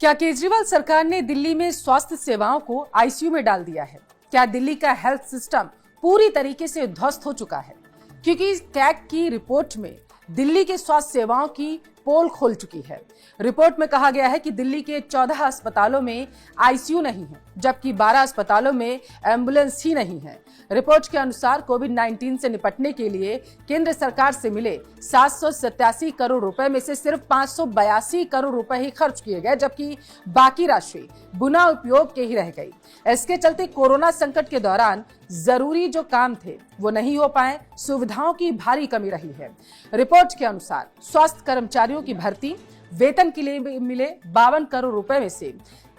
क्या केजरीवाल सरकार ने दिल्ली में स्वास्थ्य सेवाओं को आईसीयू में डाल दिया है? क्या दिल्ली का हेल्थ सिस्टम पूरी तरीके से ध्वस्त हो चुका है? क्योंकि कैग की रिपोर्ट में दिल्ली के स्वास्थ्य सेवाओं की पोल खोल चुकी है। रिपोर्ट में कहा गया है कि दिल्ली के 14 अस्पतालों में आईसीयू नहीं है, जबकि 12 अस्पतालों में एम्बुलेंस ही नहीं है। रिपोर्ट के अनुसार कोविड-19 से निपटने के लिए केंद्र सरकार से मिले 787 करोड़ रुपए में से सिर्फ 582 करोड़ रुपए ही खर्च किए गए, जबकि बाकी राशि बिना उपयोग के ही रह गई। इसके चलते कोरोना संकट के दौरान जरूरी जो काम थे वो नहीं हो पाए, सुविधाओं की भारी कमी रही है। रिपोर्ट के अनुसार स्वास्थ्य कर्मचारियों की भर्ती, वेतन के लिए मिले 52 करोड़ रुपए में से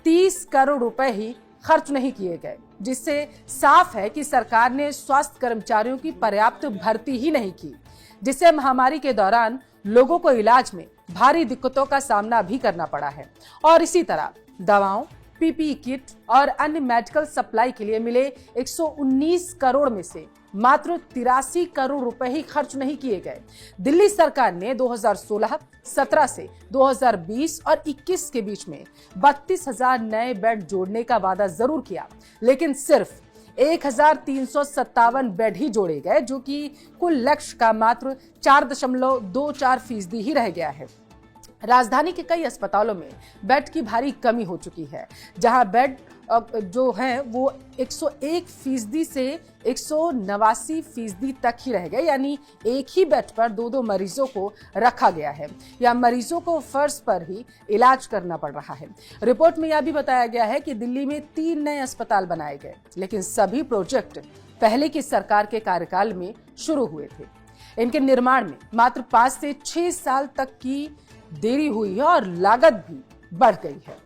30 करोड़ रुपए ही खर्च नहीं किए गए, जिससे साफ है कि सरकार ने स्वास्थ्य कर्मचारियों की पर्याप्त भर्ती ही नहीं की, जिससे महामारी के दौरान लोगों को इलाज में भारी दिक्कतों का सामना भी करना पड़ा है। और इसी तरह दवाओं, पीपीई किट और अन्य मेडिकल सप्लाई के लिए मिले 119 करोड़ में से मात्र 83 करोड़ रुपए ही खर्च नहीं किए गए। दिल्ली सरकार ने 2016, 17 से 2020 और 21 के बीच में 32,000 नए बेड जोड़ने का वादा जरूर किया, लेकिन सिर्फ 1,357 बेड ही जोड़े गए, जो कि कुल लक्ष्य का मात्र 4.24% ही रह गया है। राजधानी के कई अस्पतालों में बेड की भारी कमी हो चुकी है, जहां बेड जो है वो 101% से 189% तक ही रह गए, यानी एक ही बेड पर दो मरीजों को रखा गया है या मरीजों को फर्श पर ही इलाज करना पड़ रहा है। रिपोर्ट में यह भी बताया गया है कि दिल्ली में 3 नए अस्पताल बनाए गए, लेकिन सभी प्रोजेक्ट पहले की सरकार के कार्यकाल में शुरू हुए थे। इनके निर्माण में मात्र 5 से 6 साल तक की देरी हुई है और लागत भी बढ़ गई है।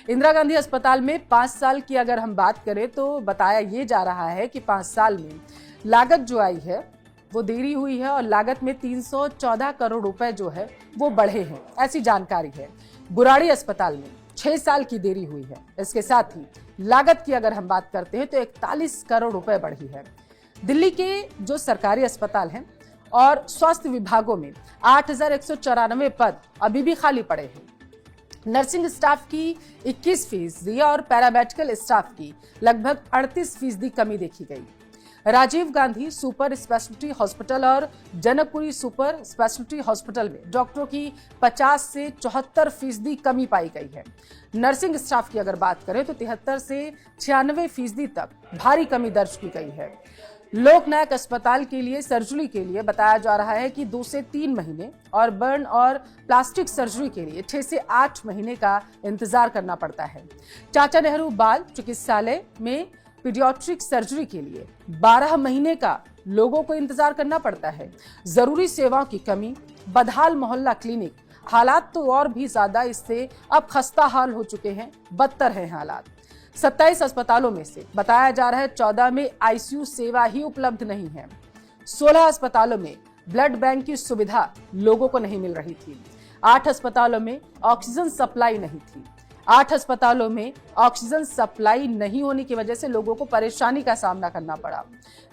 इंदिरा गांधी अस्पताल में 5 साल की अगर हम बात करें तो बताया ये जा रहा है कि 5 साल में लागत जो आई है वो देरी हुई है और लागत में 314 करोड़ रुपए जो है वो बढ़े हैं, ऐसी जानकारी है। बुराड़ी अस्पताल में 6 साल की देरी हुई है। इसके साथ ही लागत की अगर हम बात करते हैं तो 41 करोड़ रुपए बढ़ी है। दिल्ली के जो सरकारी अस्पताल हैं और स्वास्थ्य विभागों में 8,194 पद अभी भी खाली पड़े हैं। नर्सिंग स्टाफ की 21% और पैरामेडिकल स्टाफ की लगभग 38% कमी देखी गई। Rajiv Gandhi super speciality hospital और जनकपुरी सुपर स्पेशलिटी हॉस्पिटल में डॉक्टरों की 50 से 74% कमी पाई गई है। नर्सिंग स्टाफ की अगर बात करें तो 73 से 96% तक भारी कमी दर्ज की गई है। लोकनायक अस्पताल के लिए सर्जरी के लिए बताया जा रहा है कि 2 से 3 महीने और बर्न और प्लास्टिक सर्जरी के लिए 6 से 8 महीने का इंतजार करना पड़ता है। चाचा नेहरू बाल चिकित्सालय में पीडियाट्रिक सर्जरी के लिए 12 महीने का लोगों को इंतजार करना पड़ता है। जरूरी सेवाओं की कमी, बदहाल मोहल्ला क्लिनिक, हालात तो और भी ज्यादा इससे अब खस्ता हाल हो चुके हैं, बदतर है हालात। 27 अस्पतालों में से बताया जा रहा है 14 में आईसीयू सेवा ही उपलब्ध नहीं है। 16 अस्पतालों में ब्लड बैंक की सुविधा लोगों को नहीं मिल रही थी। 8 अस्पतालों में ऑक्सीजन सप्लाई नहीं थी। 8 अस्पतालों में ऑक्सीजन सप्लाई नहीं होने की वजह से लोगों को परेशानी का सामना करना पड़ा।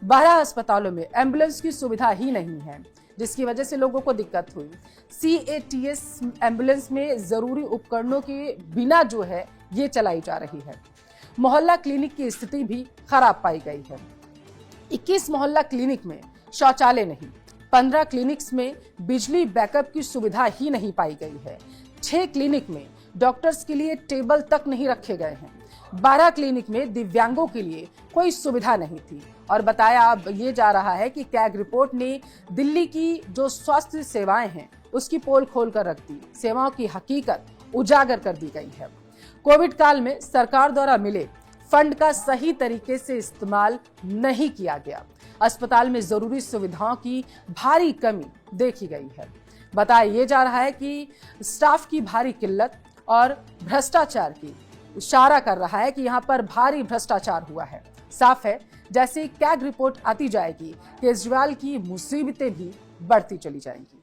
12 अस्पतालों में एम्बुलेंस की सुविधा ही नहीं है, जिसकी वजह से लोगों को दिक्कत हुई। CATS एम्बुलेंस में जरूरी उपकरणों के बिना जो है ये चलाई जा रही है। मोहल्ला क्लिनिक की स्थिति भी खराब पाई गई है। 21 मोहल्ला क्लिनिक में शौचालय नहीं, 15 क्लिनिक्स में बिजली बैकअप की सुविधा ही नहीं पाई गई है। 6 क्लिनिक में डॉक्टर्स के लिए टेबल तक नहीं रखे गए हैं। 12 क्लिनिक में दिव्यांगों के लिए कोई सुविधा नहीं थी। और बताया अब ये जा रहा है कि कैग रिपोर्ट ने दिल्ली की जो स्वास्थ्य सेवाएं हैं उसकी पोल खोल कर रख दी। सेवाओं की हकीकत उजागर कर दी गई है। कोविड काल में सरकार द्वारा मिले फंड का सही तरीके से इस्तेमाल नहीं किया गया। अस्पताल में जरूरी सुविधाओं की भारी कमी देखी गई है। बताया ये जा रहा है कि स्टाफ की भारी किल्लत और भ्रष्टाचार की इशारा कर रहा है कि यहाँ पर भारी भ्रष्टाचार हुआ है। साफ है जैसे कैग रिपोर्ट आती जाएगी, केजरीवाल की मुसीबतें भी बढ़ती चली जाएंगी।